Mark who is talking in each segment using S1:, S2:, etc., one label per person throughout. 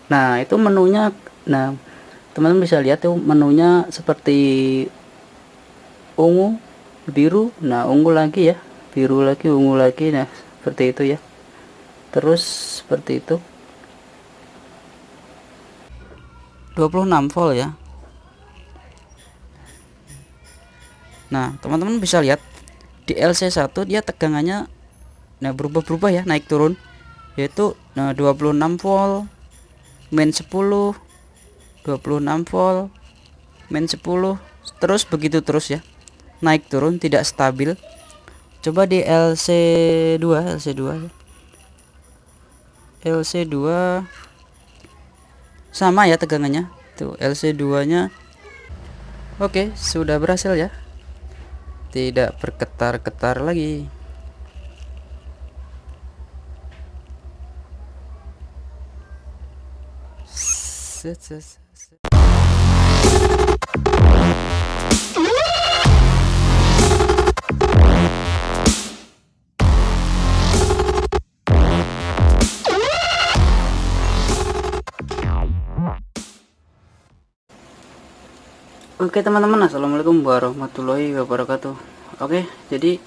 S1: Nah itu menunya, nah teman-teman bisa lihat tuh menunya seperti ungu, biru, nah ungu lagi ya, biru lagi, ungu lagi, nah seperti itu ya, terus seperti itu 26 volt ya. Nah teman-teman bisa lihat di LC1 dia tegangannya nah berubah-berubah ya, naik turun, yaitu nah 26 volt min 10, 26 volt min 10, terus begitu terus ya, naik turun tidak stabil. Coba di LC2 ya. LC2 sama ya tegangannya tuh, LC2 nya oke, sudah berhasil ya, tidak bergetar-getar lagi. Set, set, set. Oke teman-teman, assalamualaikum warahmatullahi wabarakatuh. Oke, jadi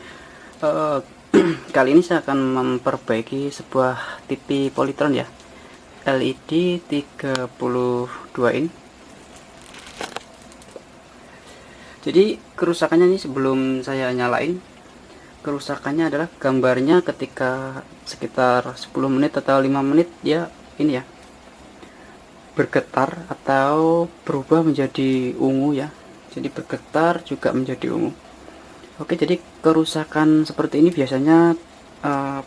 S1: kali ini saya akan memperbaiki sebuah TV Polytron ya, LED 32 in. Jadi kerusakannya ini sebelum saya nyalain, kerusakannya adalah gambarnya ketika sekitar 10 menit atau 5 menit dia ini ya, bergetar atau berubah menjadi ungu ya. Jadi bergetar juga menjadi ungu. Oke, jadi kerusakan seperti ini biasanya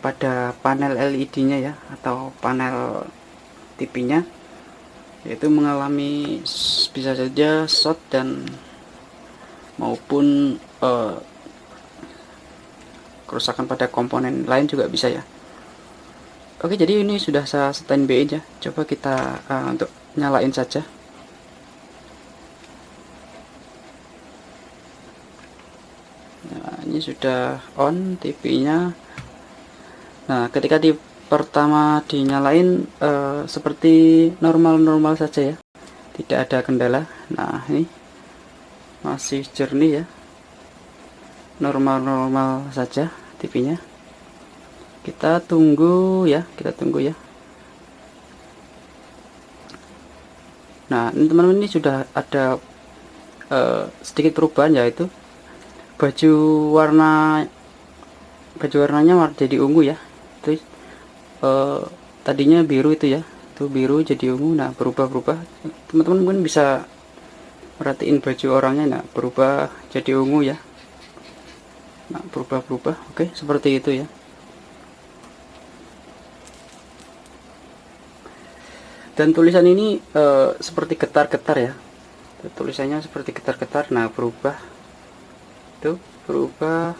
S1: pada panel LED-nya ya, atau panel TV-nya, yaitu mengalami bisa saja short dan maupun kerusakan pada komponen lain juga bisa ya. Oke, jadi ini sudah saya standby aja. Coba kita untuk nyalain saja. Nah, ini sudah on TV-nya. Nah, ketika pertama dinyalain seperti normal-normal saja ya, tidak ada kendala. Nah, ini masih jernih ya, normal-normal saja TV-nya. Kita tunggu ya, Nah, ini teman-teman, ini sudah ada sedikit perubahan, yaitu baju warnanya jadi ungu ya. Itu tadinya biru itu ya, itu biru jadi ungu. Nah, berubah-berubah. Teman-teman mungkin bisa perhatiin baju orangnya, nah berubah jadi ungu ya. Nah, berubah-berubah. Oke, seperti itu ya. Dan tulisan ini seperti getar-getar ya, tulisannya seperti getar-getar. Nah, berubah, itu berubah.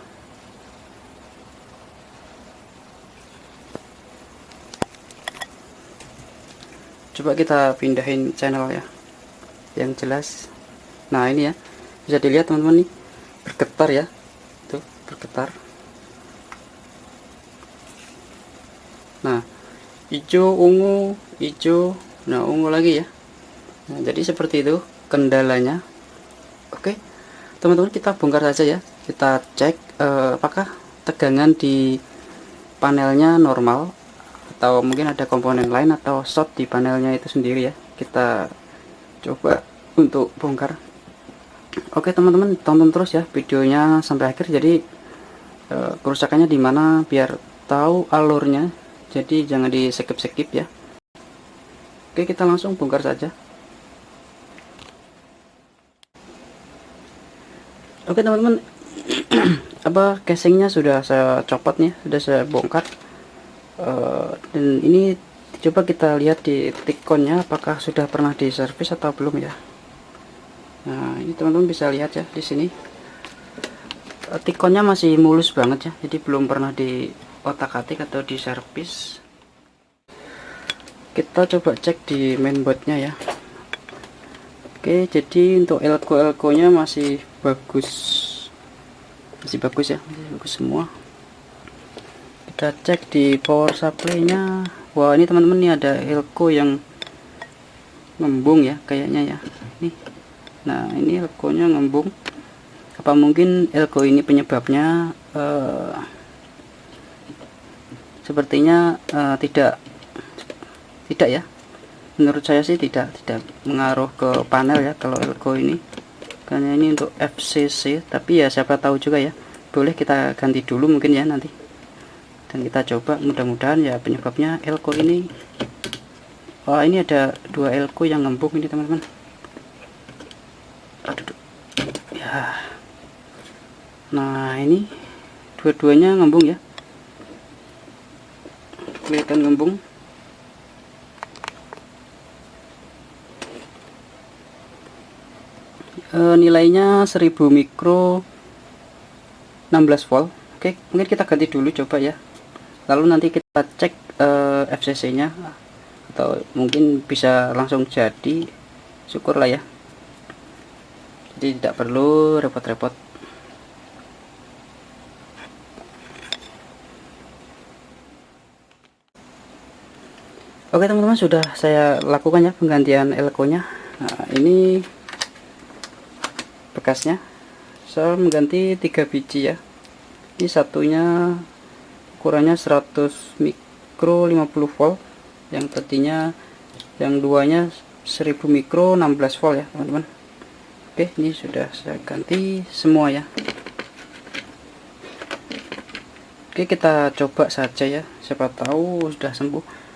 S1: Coba kita pindahin channel ya, yang jelas. Nah, ini ya, bisa dilihat teman-teman, nih bergetar ya, tuh bergetar. Nah, hijau, ungu, hijau, nah ungu lagi ya. Nah, jadi seperti itu kendalanya. Oke teman-teman, kita bongkar saja ya. Kita cek apakah tegangan di panelnya normal, atau mungkin ada komponen lain atau short di panelnya itu sendiri ya. Kita coba untuk bongkar. Oke teman-teman, tonton terus ya videonya sampai akhir. Jadi kerusakannya di mana biar tahu alurnya. Jadi jangan di skip ya. Oke, kita langsung bongkar saja. Oke teman-teman, apa casingnya sudah saya copot nih, sudah saya bongkar. Dan ini coba kita lihat di tikonnya apakah sudah pernah diservis atau belum ya. Nah, ini teman-teman bisa lihat ya di sini. Tikonnya masih mulus banget ya, jadi belum pernah di otak-atik atau diservis. Kita coba cek di mainboardnya ya. Oke, jadi untuk elko nya masih bagus, ya, masih bagus semua. Kita cek di power supply nya. Wah, ini teman-teman, ini ada elko yang ngembung ya kayaknya ya. Nih. Nah, ini elko-nya ngembung. Apa mungkin elko ini penyebabnya? Sepertinya tidak ya. Menurut saya sih tidak mengaruh ke panel ya kalau elko ini, karena ini untuk FCC. Tapi ya siapa tahu juga ya, boleh kita ganti dulu mungkin ya nanti, dan kita coba. Mudah-mudahan ya penyebabnya elko ini. Wah, ini ada 2 elko yang ngembung ini teman-teman. Aduh ya. Nah, ini dua-duanya ngembung ya, kelihatan ngembung. Nilainya 1000 mikro 16 volt. Oke, mungkin kita ganti dulu coba ya, lalu nanti kita cek FCC nya, atau mungkin bisa langsung jadi, syukurlah ya, jadi tidak perlu repot-repot. Oke teman-teman, sudah saya lakukan ya penggantian elko nya. Nah, ini bekasnya, saya mengganti 3 biji ya. Ini satunya ukurannya 100 mikro 50 volt, yang tadinya yang duanya 1000 mikro 16 volt ya teman-teman. Oke, ini sudah saya ganti semua ya. Oke, kita coba saja ya, siapa tahu sudah sembuh.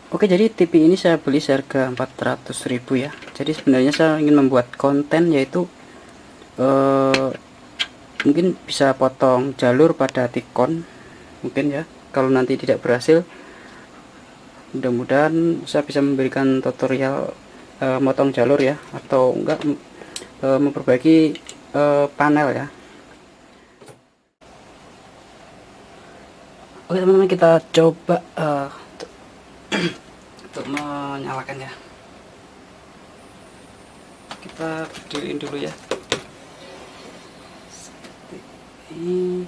S1: Oke, jadi TV ini saya beli seharga 400.000 ya. Jadi sebenarnya saya ingin membuat konten, yaitu mungkin bisa potong jalur pada Tikon mungkin ya. Kalau nanti tidak berhasil, mudah-mudahan saya bisa memberikan tutorial motong jalur ya, atau enggak memperbaiki panel ya. Oke teman-teman, kita coba untuk menyalakan ya. Kita berdiriin dulu ya, seperti ini.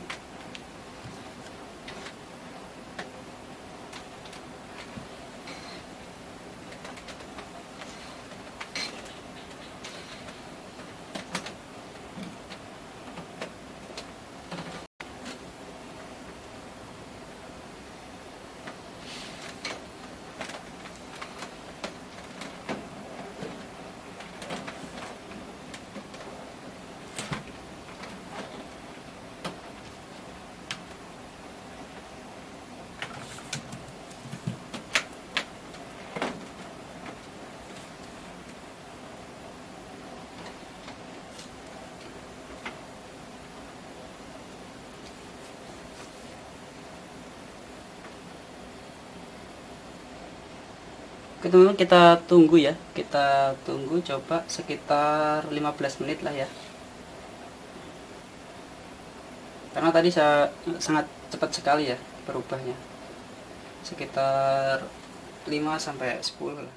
S1: Oke teman-teman, kita tunggu ya, kita tunggu coba sekitar 15 menit lah ya, karena tadi saya sangat cepat sekali ya berubahnya, sekitar 5-10 lah.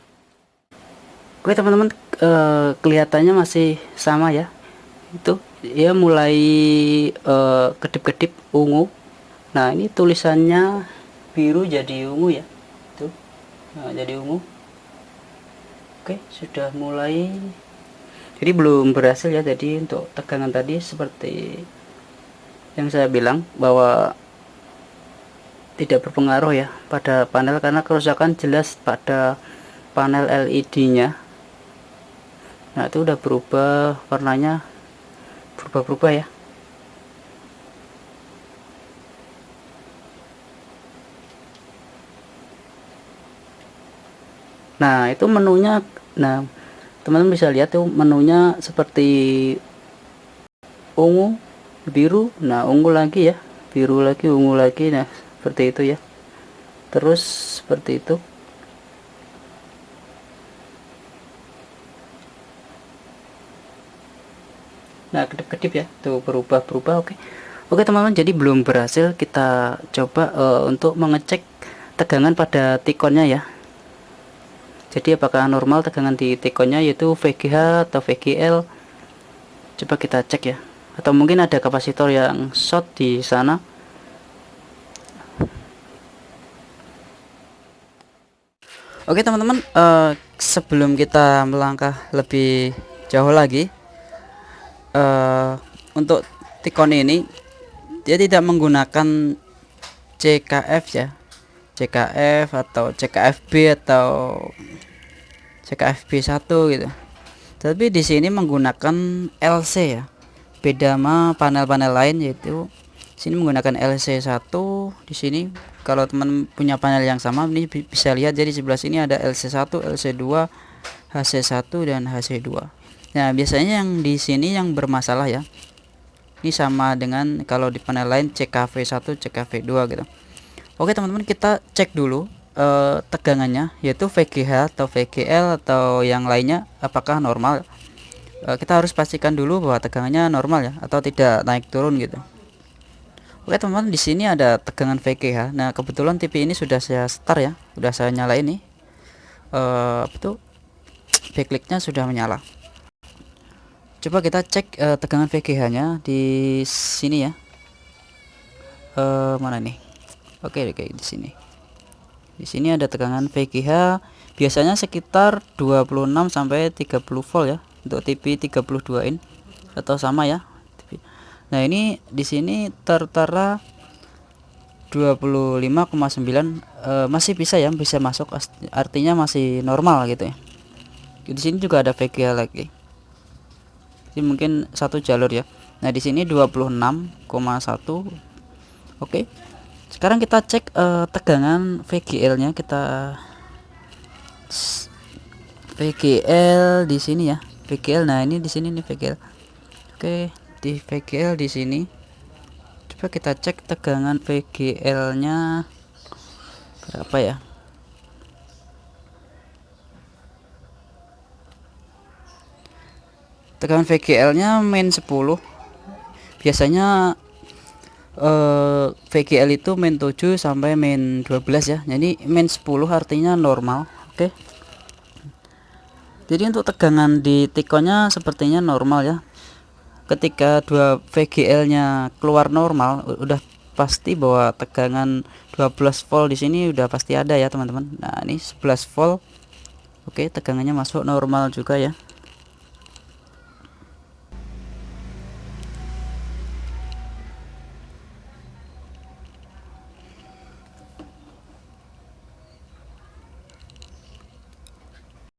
S1: Oke teman-teman, kelihatannya masih sama ya, itu ya mulai kedip-kedip ungu. Nah, ini tulisannya biru jadi ungu ya, tuh. Nah, jadi ungu. Oke, sudah mulai. Jadi belum berhasil ya tadi untuk tegangan tadi, seperti yang saya bilang bahwa tidak berpengaruh ya pada panel, karena kerusakan jelas pada panel LED nya. Nah, itu udah berubah warnanya, berubah-berubah ya. Nah, itu menunya. Nah, teman-teman bisa lihat tuh menunya seperti ungu, biru, nah ungu lagi ya, biru lagi, ungu lagi. Nah, seperti itu ya, terus seperti itu. Nah, kedip-kedip ya, tuh berubah-berubah. Oke teman-teman, jadi belum berhasil. Kita coba untuk mengecek tegangan pada Tikonnya ya. Jadi apakah normal tegangan di Tikonnya, yaitu VGH atau VGL. Coba kita cek ya, atau mungkin ada kapasitor yang short di sana. Oke teman-teman, sebelum kita melangkah lebih jauh lagi, untuk Tikon ini dia tidak menggunakan CKF ya, CKF atau CKFB atau CKFB1 gitu. Tapi di sini menggunakan LC ya. Beda sama panel-panel lain, yaitu sini menggunakan LC1. Di sini kalau teman punya panel yang sama ini bisa lihat, jadi sebelah sini ada LC1, LC2, HC1 dan HC2. Nah, biasanya yang di sini yang bermasalah ya. Ini sama dengan kalau di panel lain CKV1, CKV2 gitu. Oke teman-teman, kita cek dulu tegangannya, yaitu VGH atau VGL atau yang lainnya apakah normal. Kita harus pastikan dulu bahwa tegangannya normal ya, atau tidak naik turun gitu. Oke teman-teman, di sini ada tegangan VGH. Nah, kebetulan TV ini sudah saya start ya, sudah saya nyala ini. Betul, backlight-nya sudah menyala. Coba kita cek tegangan VGH-nya di sini ya. Mana nih? Oke, di sini. Di sini ada tegangan VGH biasanya sekitar 26 sampai 30 volt ya untuk TV 32 in atau sama ya. Nah, ini di sini tertera 25,9, masih bisa ya, bisa masuk, artinya masih normal gitu ya. Di sini juga ada VGH lagi. Ini mungkin satu jalur ya. Nah, di sini 26,1. Oke. Sekarang kita cek tegangan VGL-nya. Kita VGL di sini ya. VGL. Nah, ini di sini nih VGL. Oke, di VGL di sini. Coba kita cek tegangan VGL-nya berapa ya? Tegangan VGL-nya min 10. Biasanya VGL itu min 7 sampai min 12 ya. Jadi min 10 artinya normal. Oke. Jadi untuk tegangan di Tikonnya sepertinya normal ya. Ketika dua VGL-nya keluar normal, udah pasti bahwa tegangan 12 volt di sini udah pasti ada ya, teman-teman. Nah, ini 11 volt. Oke, tegangannya masuk normal juga ya.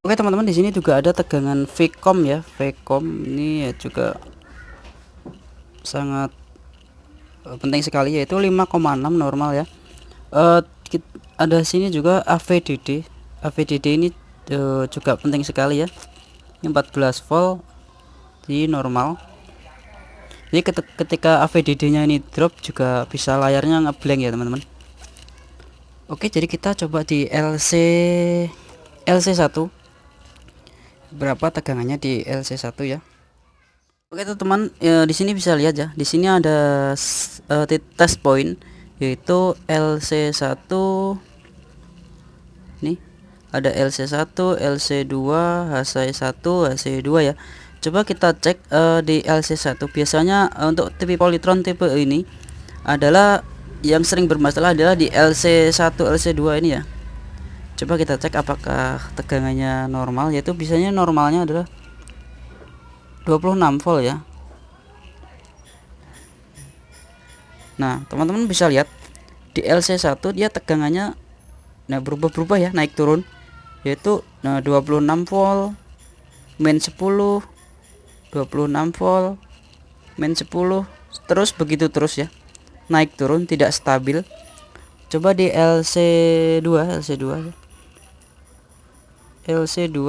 S1: Oke teman-teman, di sini juga ada tegangan Vcom ya. Vcom ini ya juga sangat penting sekali, yaitu 5,6 normal ya. Ada sini juga AVDD. AVDD ini juga penting sekali ya. 14 volt di normal. Jadi ketika AVDD-nya ini drop juga bisa layarnya ngeblank ya teman-teman. Oke, jadi kita coba di LC1. Berapa tegangannya di LC1 ya. Oke teman-teman, di sini bisa lihat ya. Di sini ada test point, yaitu LC1. Nih, ada LC1, LC2, HC1, HC2 ya. Coba kita cek di LC1. Biasanya untuk TV Polytron tipe ini adalah yang sering bermasalah adalah di LC1, LC2 ini ya. Coba kita cek apakah tegangannya normal, yaitu biasanya normalnya adalah 26 volt ya. Nah, teman-teman bisa lihat di LC1 dia tegangannya berubah-berubah ya, naik turun, yaitu 26 volt, min 10, 26 volt, min 10, terus begitu terus ya. Naik turun, tidak stabil. Coba di LC2 ya. LC2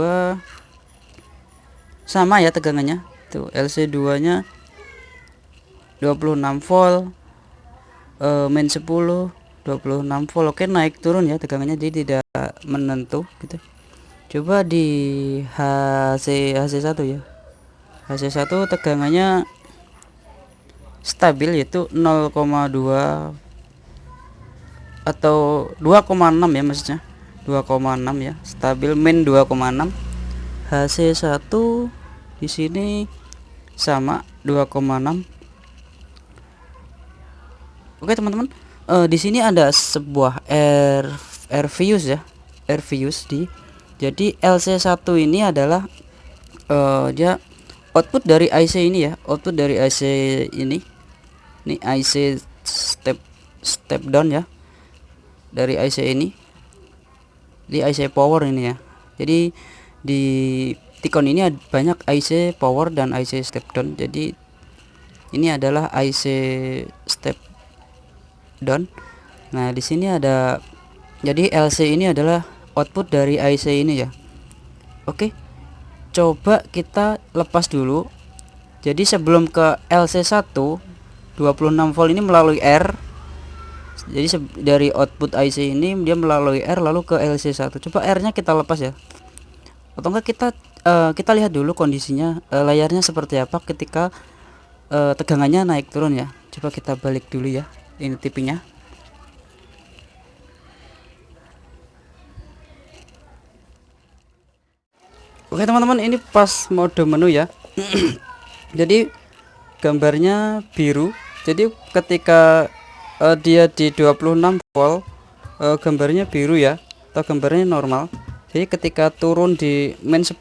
S1: sama ya tegangannya. Tuh, LC2 nya 26 volt, min 10, 26 volt. Oke, naik turun ya tegangannya, jadi tidak menentu gitu. Coba di HC1 ya. HC1 tegangannya stabil, yaitu 0,2 atau 2,6 ya, maksudnya 2,6 ya, stabil, min 2,6. HC1 di sini sama 2,6. Oke teman-teman, di sini ada sebuah air fuse ya. Airvius di. Jadi LC1 ini adalah dia output dari IC ini ya, output dari IC ini IC step down ya, dari IC ini di IC power ini ya. Jadi di Ticon ini banyak IC power dan IC step down. Jadi ini adalah IC step down. Nah di sini ada, jadi LC ini adalah output dari IC ini ya. Oke, coba kita lepas dulu. Jadi sebelum ke LC1 26 volt ini melalui R. Jadi dari output IC ini dia melalui R lalu ke LC1. Coba R nya kita lepas ya, atau enggak kita lihat dulu kondisinya, layarnya seperti apa ketika tegangannya naik turun ya. Coba kita balik dulu ya, ini TV-nya. Oke teman-teman, ini pas mode menu ya. Jadi gambarnya biru. Jadi ketika dia di 26 volt gambarnya biru ya, atau gambarnya normal. Jadi ketika turun di main 10,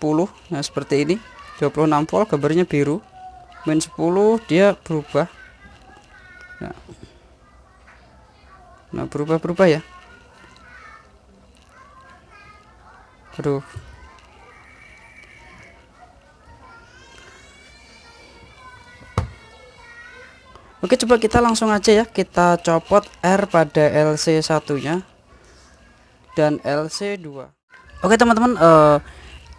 S1: nah seperti ini 26 volt gambarnya biru, main 10 dia berubah. Nah berubah ya. Aduh, oke, coba kita langsung aja ya, kita copot R pada LC1 nya dan LC2. Oke teman-teman,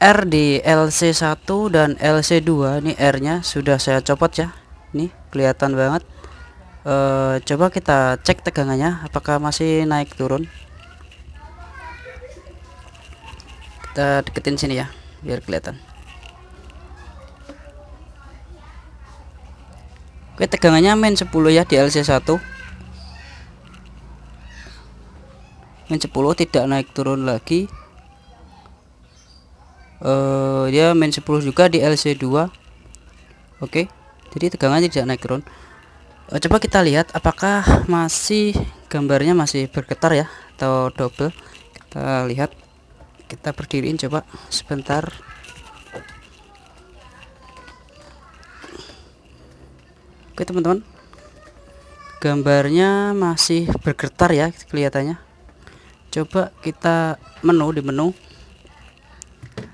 S1: R di LC1 dan LC2 ini R nya sudah saya copot ya, ini kelihatan banget. Coba kita cek tegangannya apakah masih naik turun. Kita deketin sini ya biar kelihatan. Oke, tegangannya main 10 ya di LC1. Main 10 tidak naik turun lagi. Dia main 10 juga di LC2. Oke, jadi tegangannya tidak naik turun. Coba kita lihat apakah masih gambarnya masih bergetar ya atau double. Kita lihat, kita berdiriin coba sebentar. Oke teman-teman, gambarnya masih bergetar ya kelihatannya. Coba kita di menu.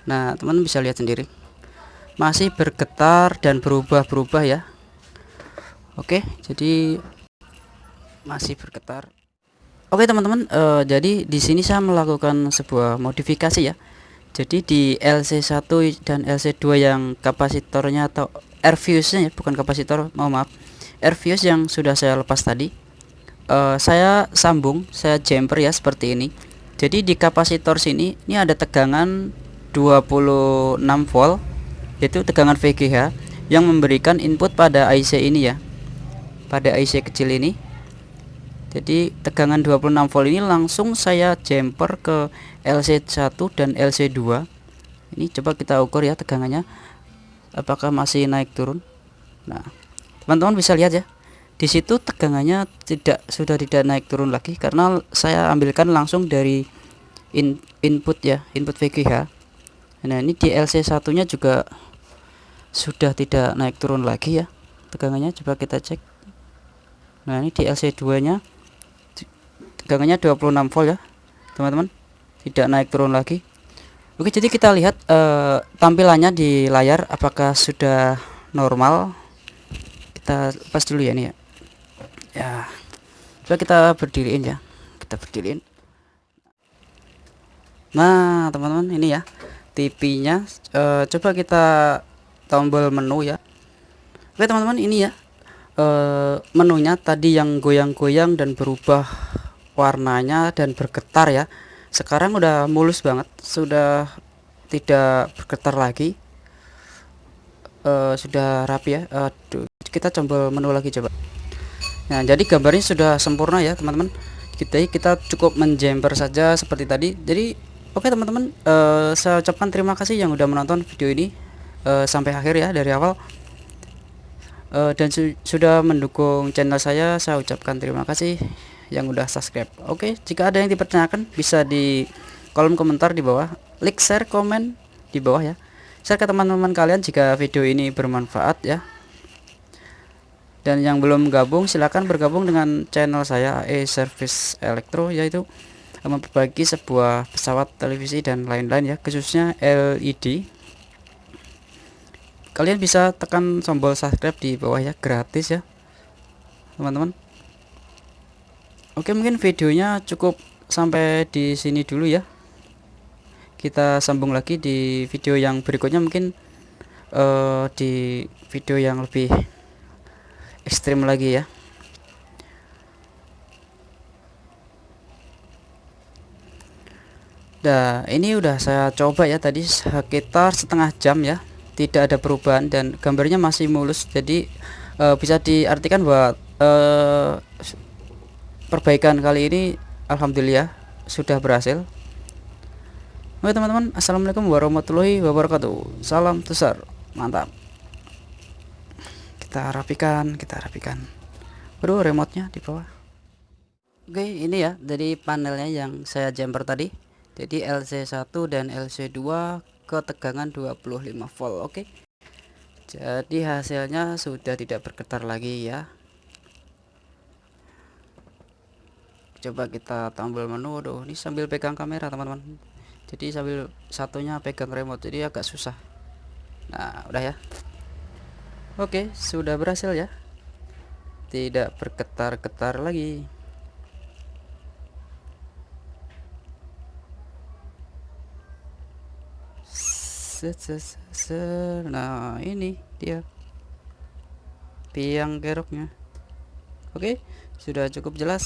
S1: Nah teman-teman bisa lihat sendiri, masih bergetar dan berubah-berubah ya. Oke, jadi masih bergetar. Oke teman-teman, jadi di sini saya melakukan sebuah modifikasi ya. Jadi di LC1 dan LC2 yang kapasitornya atau Airvius-nya ya, bukan kapasitor, maaf, Airvius yang sudah saya lepas tadi, saya sambung, saya jumper ya seperti ini. Jadi di kapasitor sini ini ada tegangan 26 volt, yaitu tegangan VGH yang memberikan input pada IC ini ya, pada IC kecil ini. Jadi tegangan 26 volt ini langsung saya jumper ke LC1 dan LC2. Ini coba kita ukur ya tegangannya apakah masih naik turun. Nah teman-teman bisa lihat ya, di situ tegangannya sudah tidak naik turun lagi karena saya ambilkan langsung dari input ya, input VGH. Nah ini di LC1 nya juga sudah tidak naik turun lagi ya tegangannya. Coba kita cek. Nah ini di LC2 nya tegangannya 26 volt ya teman-teman, tidak naik turun lagi. Oke, jadi kita lihat tampilannya di layar apakah sudah normal. Kita lepas dulu ya ini ya. Ya, coba kita berdiriin ya, kita berdiriin. Nah teman-teman, ini ya TV-nya. Coba kita tombol menu ya. Oke teman-teman, ini ya menunya tadi yang goyang-goyang dan berubah warnanya dan bergetar ya, sekarang udah mulus banget, sudah tidak bergetar lagi, sudah rapi ya. Kita coba menu lagi coba. Nah jadi gambarnya sudah sempurna ya teman-teman. Kita cukup menjumper saja seperti tadi. Jadi oke teman-teman, saya ucapkan terima kasih yang udah menonton video ini sampai akhir ya, dari awal. Dan sudah mendukung channel saya ucapkan terima kasih yang udah subscribe. Oke, jika ada yang dipertanyakan bisa di kolom komentar di bawah, like, share, komen di bawah ya. Share ke teman-teman kalian jika video ini bermanfaat ya. Dan yang belum gabung silahkan bergabung dengan channel saya Service Elektro, yaitu memperbaiki sebuah pesawat, televisi dan lain-lain ya, khususnya LED. Kalian bisa tekan tombol subscribe di bawah ya, gratis ya teman-teman. Oke, mungkin videonya cukup sampai di sini dulu ya. Kita sambung lagi di video yang berikutnya, mungkin di video yang lebih ekstrim lagi ya. Nah, ini udah saya coba ya tadi sekitar setengah jam ya, tidak ada perubahan dan gambarnya masih mulus. Jadi bisa diartikan bahwa perbaikan kali ini alhamdulillah sudah berhasil. Oke teman-teman, assalamualaikum warahmatullahi wabarakatuh. Salam besar, mantap. Kita rapikan. Bro, remote-nya di bawah. Oke, ini ya dari panelnya yang saya jumper tadi. Jadi LC1 dan LC2 ketegangan 25 volt. Oke. Jadi hasilnya sudah tidak bergetar lagi ya. Coba kita tombol menu. Aduh, ini sambil pegang kamera teman-teman. Jadi sambil satunya pegang remote, jadi agak susah. Nah, udah ya. Oke, sudah berhasil ya. Tidak bergetar-getar lagi. Nah, ini dia biang keroknya. Oke, sudah cukup jelas.